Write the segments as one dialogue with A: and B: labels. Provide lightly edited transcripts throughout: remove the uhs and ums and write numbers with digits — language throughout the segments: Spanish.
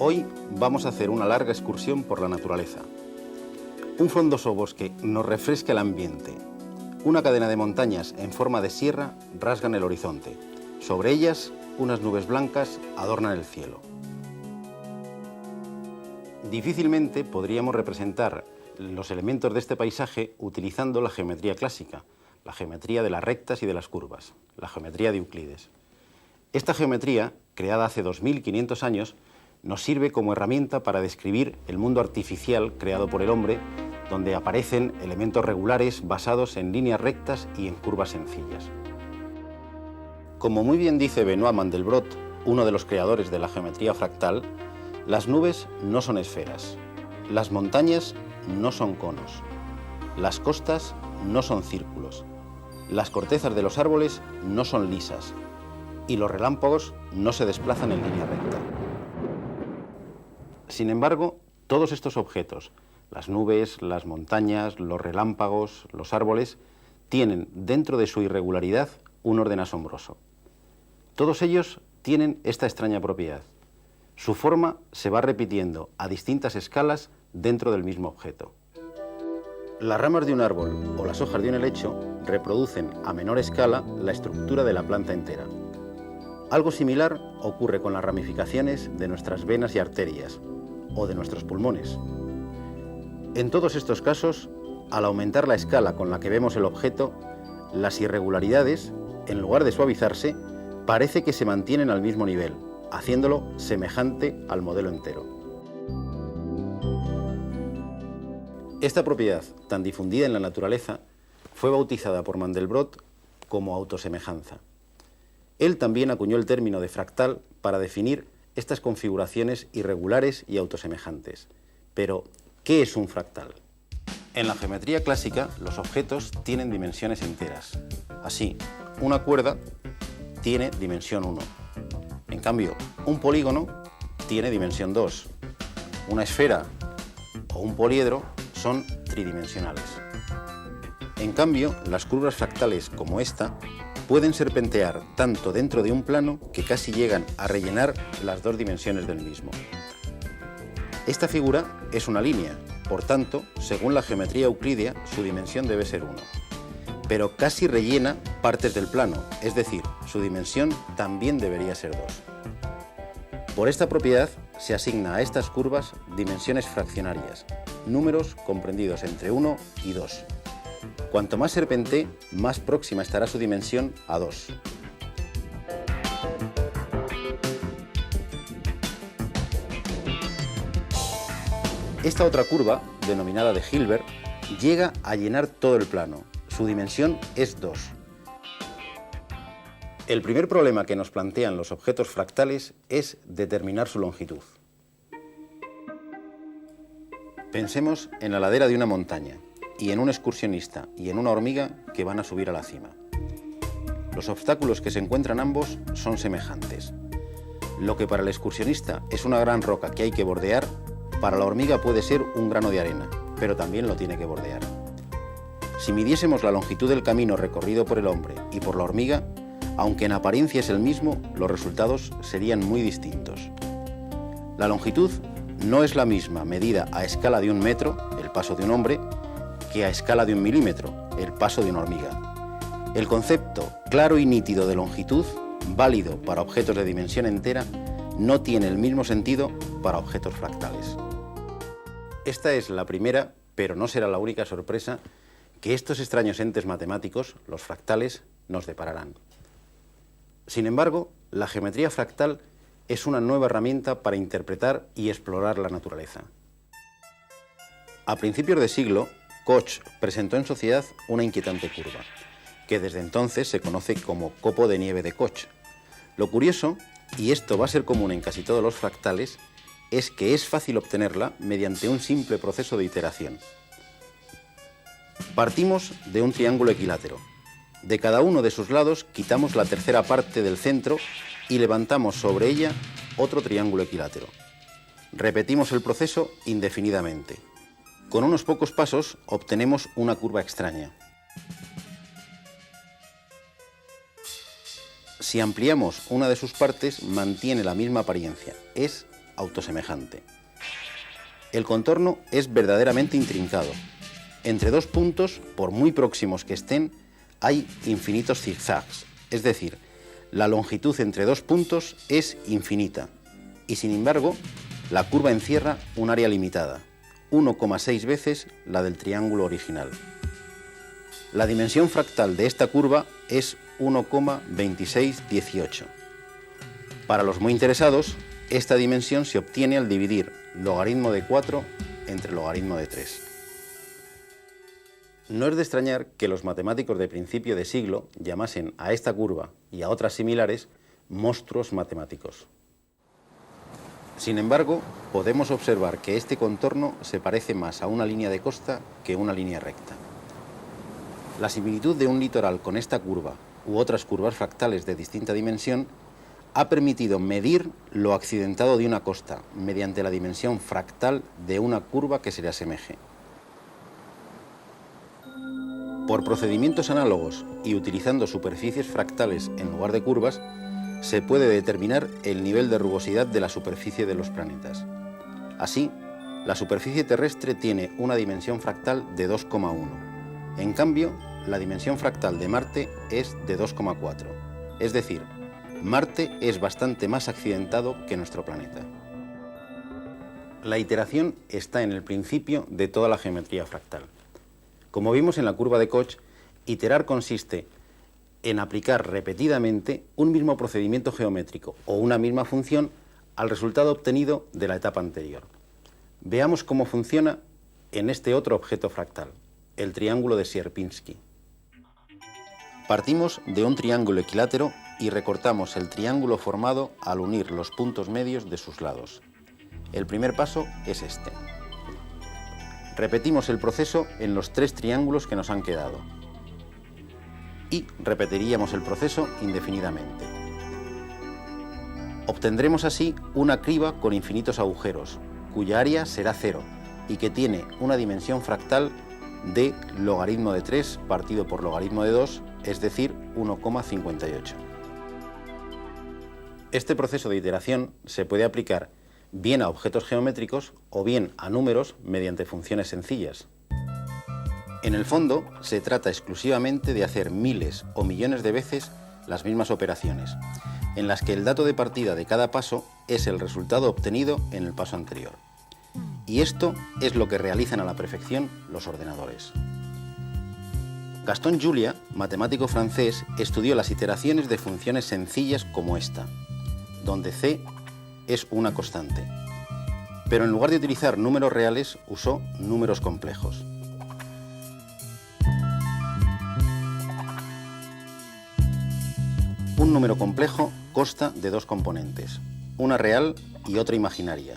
A: Hoy vamos a hacer una larga excursión por la naturaleza. Un frondoso bosque nos refresca el ambiente. Una cadena de montañas en forma de sierra rasgan el horizonte. Sobre ellas, unas nubes blancas adornan el cielo. Difícilmente podríamos representar los elementos de este paisaje utilizando la geometría clásica, la geometría de las rectas y de las curvas, la geometría de Euclides. Esta geometría, creada hace 2500 años, nos sirve como herramienta para describir el mundo artificial creado por el hombre, donde aparecen elementos regulares basados en líneas rectas y en curvas sencillas. Como muy bien dice Benoit Mandelbrot, uno de los creadores de la geometría fractal, las nubes no son esferas, las montañas no son conos, las costas no son círculos, las cortezas de los árboles no son lisas y los relámpagos no se desplazan en línea recta. Sin embargo, todos estos objetos, las nubes, las montañas, los relámpagos, los árboles, tienen dentro de su irregularidad un orden asombroso. Todos ellos tienen esta extraña propiedad. Su forma se va repitiendo a distintas escalas dentro del mismo objeto. Las ramas de un árbol o las hojas de un helecho reproducen a menor escala la estructura de la planta entera. Algo similar ocurre con las ramificaciones de nuestras venas y arterias, o de nuestros pulmones. En todos estos casos, al aumentar la escala con la que vemos el objeto, las irregularidades, en lugar de suavizarse, parece que se mantienen al mismo nivel, haciéndolo semejante al modelo entero. Esta propiedad, tan difundida en la naturaleza, fue bautizada por Mandelbrot como autosemejanza. Él también acuñó el término de fractal para definir estas configuraciones irregulares y autosemejantes. Pero, ¿qué es un fractal? En la geometría clásica, los objetos tienen dimensiones enteras. Así, una cuerda tiene dimensión 1. En cambio, un polígono tiene dimensión 2. Una esfera o un poliedro son tridimensionales. En cambio, las curvas fractales como esta pueden serpentear tanto dentro de un plano que casi llegan a rellenar las dos dimensiones del mismo. Esta figura es una línea, por tanto, según la geometría euclídea, su dimensión debe ser 1. Pero casi rellena partes del plano, es decir, su dimensión también debería ser 2. Por esta propiedad se asigna a estas curvas dimensiones fraccionarias, números comprendidos entre 1 y 2. Cuanto más serpentee, más próxima estará su dimensión a 2. Esta otra curva, denominada de Hilbert, llega a llenar todo el plano. Su dimensión es 2. El primer problema que nos plantean los objetos fractales es determinar su longitud. Pensemos en la ladera de una montaña, y en un excursionista y en una hormiga que van a subir a la cima. Los obstáculos que se encuentran ambos son semejantes. Lo que para el excursionista es una gran roca que hay que bordear, para la hormiga puede ser un grano de arena, pero también lo tiene que bordear. Si midiésemos la longitud del camino recorrido por el hombre y por la hormiga, aunque en apariencia es el mismo, los resultados serían muy distintos. La longitud no es la misma medida a escala de 1 metro, el paso de un hombre, que a escala de 1 milímetro, el paso de una hormiga. El concepto claro y nítido de longitud, válido para objetos de dimensión entera, no tiene el mismo sentido para objetos fractales. Esta es la primera, pero no será la única sorpresa que estos extraños entes matemáticos, los fractales, nos depararán. Sin embargo, la geometría fractal es una nueva herramienta para interpretar y explorar la naturaleza. A principios de siglo, Koch presentó en sociedad una inquietante curva, que desde entonces se conoce como copo de nieve de Koch. Lo curioso, y esto va a ser común en casi todos los fractales, es que es fácil obtenerla mediante un simple proceso de iteración. Partimos de un triángulo equilátero. De cada uno de sus lados quitamos la tercera parte del centro y levantamos sobre ella otro triángulo equilátero. Repetimos el proceso indefinidamente. Con unos pocos pasos obtenemos una curva extraña. Si ampliamos una de sus partes, mantiene la misma apariencia. Es autosemejante. El contorno es verdaderamente intrincado. Entre dos puntos, por muy próximos que estén, hay infinitos zigzags, es decir, la longitud entre dos puntos es infinita y, sin embargo, la curva encierra un área limitada, 1,6 veces la del triángulo original. La dimensión fractal de esta curva es 1,2618. Para los muy interesados, esta dimensión se obtiene al dividir logaritmo de 4 entre logaritmo de 3. No es de extrañar que los matemáticos de principio de siglo llamasen a esta curva y a otras similares monstruos matemáticos. Sin embargo, podemos observar que este contorno se parece más a una línea de costa que una línea recta. La similitud de un litoral con esta curva u otras curvas fractales de distinta dimensión ha permitido medir lo accidentado de una costa mediante la dimensión fractal de una curva que se le asemeje. Por procedimientos análogos y utilizando superficies fractales en lugar de curvas, se puede determinar el nivel de rugosidad de la superficie de los planetas. Así, la superficie terrestre tiene una dimensión fractal de 2,1. En cambio, la dimensión fractal de Marte es de 2,4. Es decir, Marte es bastante más accidentado que nuestro planeta. La iteración está en el principio de toda la geometría fractal. Como vimos en la curva de Koch, iterar consiste en aplicar repetidamente un mismo procedimiento geométrico o una misma función al resultado obtenido de la etapa anterior. Veamos cómo funciona en este otro objeto fractal, el triángulo de Sierpinski. Partimos de un triángulo equilátero y recortamos el triángulo formado al unir los puntos medios de sus lados. El primer paso es este. Repetimos el proceso en los tres triángulos que nos han quedado. Y repetiríamos el proceso indefinidamente. Obtendremos así una criba con infinitos agujeros, cuya área será 0 y que tiene una dimensión fractal de logaritmo de 3 partido por logaritmo de 2, es decir, 1,58. Este proceso de iteración se puede aplicar bien a objetos geométricos o bien a números mediante funciones sencillas. En el fondo, se trata exclusivamente de hacer miles o millones de veces las mismas operaciones, en las que el dato de partida de cada paso es el resultado obtenido en el paso anterior. Y esto es lo que realizan a la perfección los ordenadores. Gaston Julia, matemático francés, estudió las iteraciones de funciones sencillas como esta, donde c es una constante. Pero en lugar de utilizar números reales, usó números complejos. Un número complejo consta de dos componentes, una real y otra imaginaria,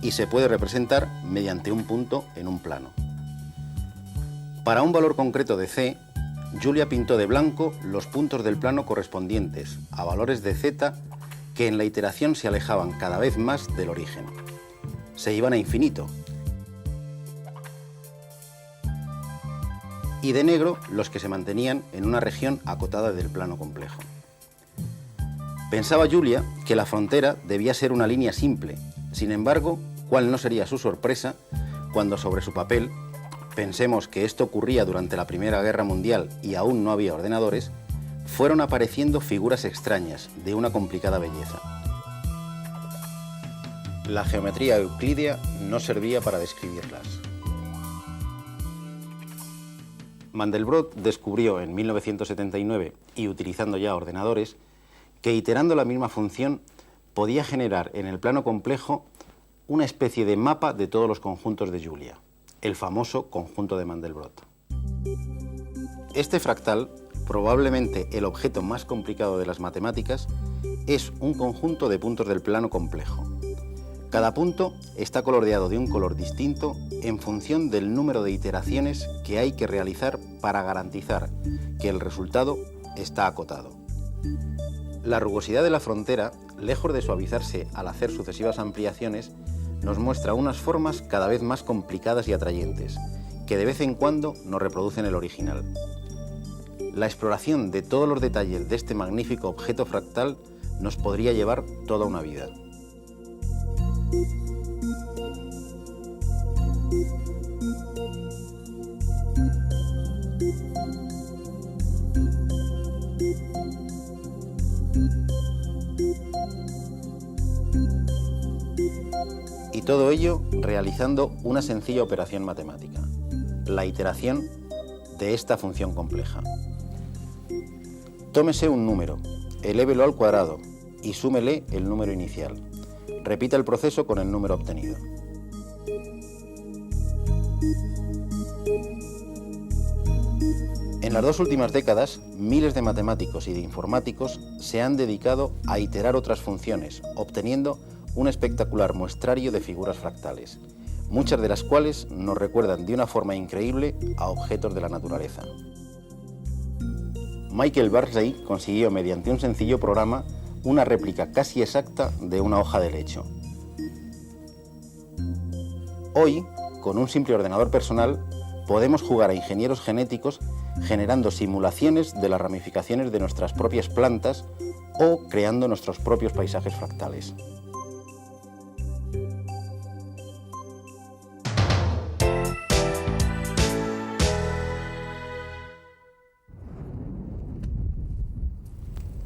A: y se puede representar mediante un punto en un plano. Para un valor concreto de c, Julia pintó de blanco los puntos del plano correspondientes a valores de z que en la iteración se alejaban cada vez más del origen. Se iban a infinito. Y de negro los que se mantenían en una región acotada del plano complejo. Pensaba Julia que la frontera debía ser una línea simple. Sin embargo, ¿cuál no sería su sorpresa cuando sobre su papel, pensemos que esto ocurría durante la Primera Guerra Mundial y aún no había ordenadores, fueron apareciendo figuras extrañas de una complicada belleza? La geometría euclídea no servía para describirlas. Mandelbrot descubrió en 1979, y utilizando ya ordenadores, que iterando la misma función podía generar en el plano complejo una especie de mapa de todos los conjuntos de Julia, el famoso conjunto de Mandelbrot. Este fractal, probablemente el objeto más complicado de las matemáticas, es un conjunto de puntos del plano complejo. Cada punto está coloreado de un color distinto en función del número de iteraciones que hay que realizar para garantizar que el resultado está acotado. La rugosidad de la frontera, lejos de suavizarse al hacer sucesivas ampliaciones, nos muestra unas formas cada vez más complicadas y atrayentes, que de vez en cuando nos reproducen el original. La exploración de todos los detalles de este magnífico objeto fractal nos podría llevar toda una vida. todo ello realizando una sencilla operación matemática, la iteración de esta función compleja. Tómese un número, elévelo al cuadrado y súmele el número inicial. Repita el proceso con el número obtenido. En las 2 últimas décadas, miles de matemáticos y de informáticos se han dedicado a iterar otras funciones, obteniendo un espectacular muestrario de figuras fractales, muchas de las cuales nos recuerdan de una forma increíble a objetos de la naturaleza. Michael Barclay consiguió mediante un sencillo programa una réplica casi exacta de una hoja de helecho. Hoy, con un simple ordenador personal, podemos jugar a ingenieros genéticos generando simulaciones de las ramificaciones de nuestras propias plantas o creando nuestros propios paisajes fractales.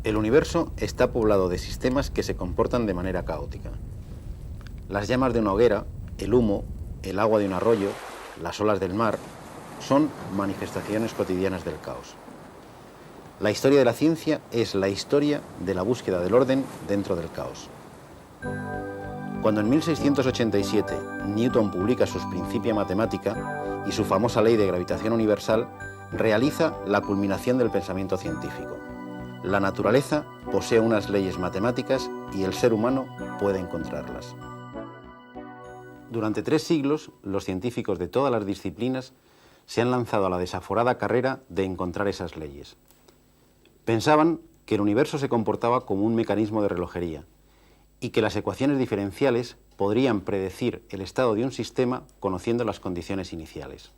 A: El universo está poblado de sistemas que se comportan de manera caótica. Las llamas de una hoguera, el humo, el agua de un arroyo, las olas del mar, son manifestaciones cotidianas del caos. La historia de la ciencia es la historia de la búsqueda del orden dentro del caos. Cuando en 1687 Newton publica sus Principia Mathematica y su famosa ley de gravitación universal, realiza la culminación del pensamiento científico. La naturaleza posee unas leyes matemáticas y el ser humano puede encontrarlas. Durante 3 siglos, los científicos de todas las disciplinas se han lanzado a la desaforada carrera de encontrar esas leyes. Pensaban que el universo se comportaba como un mecanismo de relojería y que las ecuaciones diferenciales podrían predecir el estado de un sistema conociendo las condiciones iniciales.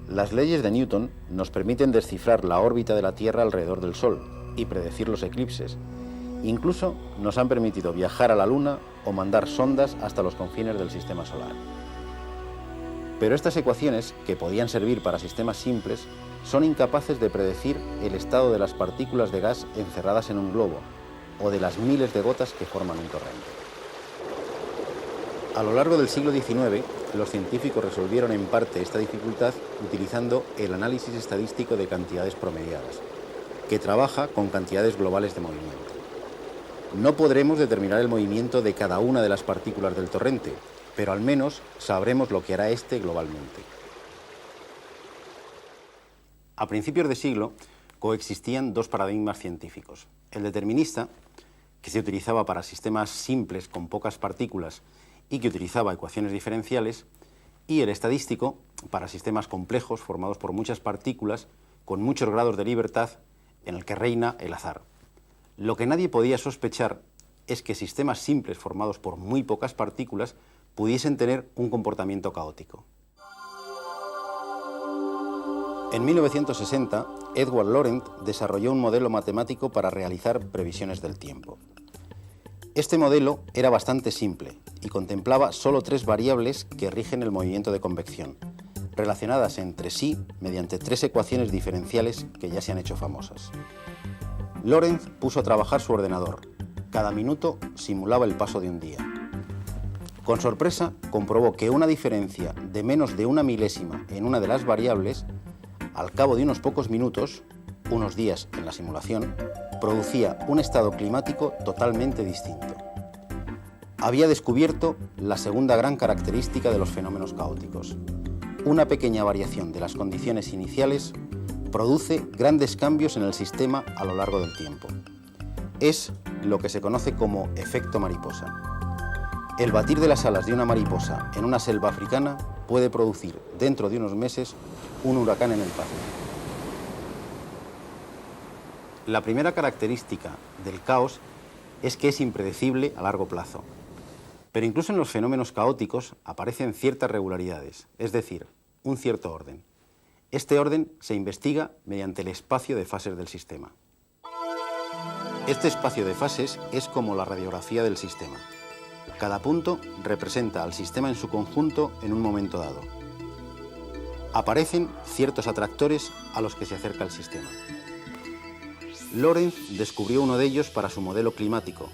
A: Las leyes de Newton nos permiten descifrar la órbita de la Tierra alrededor del Sol y predecir los eclipses. Incluso nos han permitido viajar a la Luna o mandar sondas hasta los confines del sistema solar. Pero estas ecuaciones, que podían servir para sistemas simples, son incapaces de predecir el estado de las partículas de gas encerradas en un globo o de las miles de gotas que forman un torrente. A lo largo del siglo XIX, los científicos resolvieron en parte esta dificultad utilizando el análisis estadístico de cantidades promediadas, que trabaja con cantidades globales de movimiento. No podremos determinar el movimiento de cada una de las partículas del torrente, pero al menos sabremos lo que hará éste globalmente. A principios de siglo coexistían 2 paradigmas científicos: el determinista, que se utilizaba para sistemas simples con pocas partículas y que utilizaba ecuaciones diferenciales, y el estadístico para sistemas complejos formados por muchas partículas con muchos grados de libertad en el que reina el azar. Lo que nadie podía sospechar es que sistemas simples formados por muy pocas partículas pudiesen tener un comportamiento caótico. En 1960, Edward Lorenz desarrolló un modelo matemático para realizar previsiones del tiempo. Este modelo era bastante simple y contemplaba solo 3 variables que rigen el movimiento de convección, relacionadas entre sí mediante 3 ecuaciones diferenciales que ya se han hecho famosas. Lorenz puso a trabajar su ordenador. Cada minuto simulaba el paso de un día. Con sorpresa, comprobó que una diferencia de menos de 1 milésima en una de las variables, al cabo de unos pocos minutos, unos días en la simulación, producía un estado climático totalmente distinto. Había descubierto la segunda gran característica de los fenómenos caóticos. Una pequeña variación de las condiciones iniciales produce grandes cambios en el sistema a lo largo del tiempo. Es lo que se conoce como efecto mariposa. El batir de las alas de una mariposa en una selva africana puede producir, dentro de unos meses, un huracán en el Pacífico. La primera característica del caos es que es impredecible a largo plazo. Pero incluso en los fenómenos caóticos aparecen ciertas regularidades, es decir, un cierto orden. Este orden se investiga mediante el espacio de fases del sistema. Este espacio de fases es como la radiografía del sistema. Cada punto representa al sistema en su conjunto en un momento dado. Aparecen ciertos atractores a los que se acerca el sistema. Lorenz descubrió uno de ellos para su modelo climático,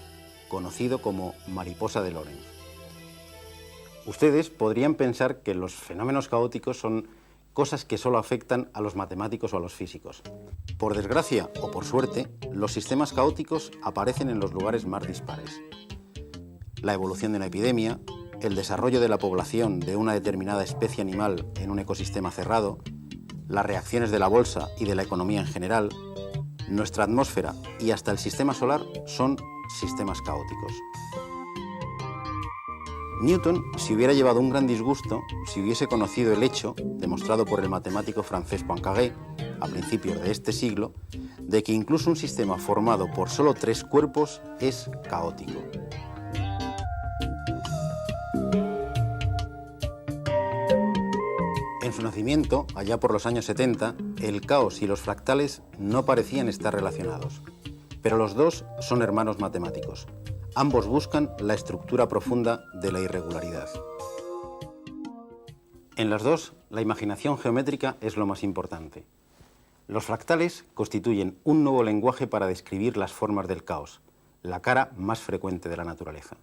A: conocido como mariposa de Lorenz. Ustedes podrían pensar que los fenómenos caóticos son cosas que solo afectan a los matemáticos o a los físicos. Por desgracia o por suerte, los sistemas caóticos aparecen en los lugares más dispares. La evolución de una epidemia, el desarrollo de la población de una determinada especie animal en un ecosistema cerrado, las reacciones de la bolsa y de la economía en general, nuestra atmósfera y hasta el sistema solar son sistemas caóticos. Newton se hubiera llevado un gran disgusto si hubiese conocido el hecho, demostrado por el matemático francés Poincaré a principios de este siglo, de que incluso un sistema formado por solo 3 cuerpos es caótico. En su nacimiento, allá por los años 70, el caos y los fractales no parecían estar relacionados, pero los dos son hermanos matemáticos. Ambos buscan la estructura profunda de la irregularidad. En las dos, la imaginación geométrica es lo más importante. Los fractales constituyen un nuevo lenguaje para describir las formas del caos, la cara más frecuente de la naturaleza.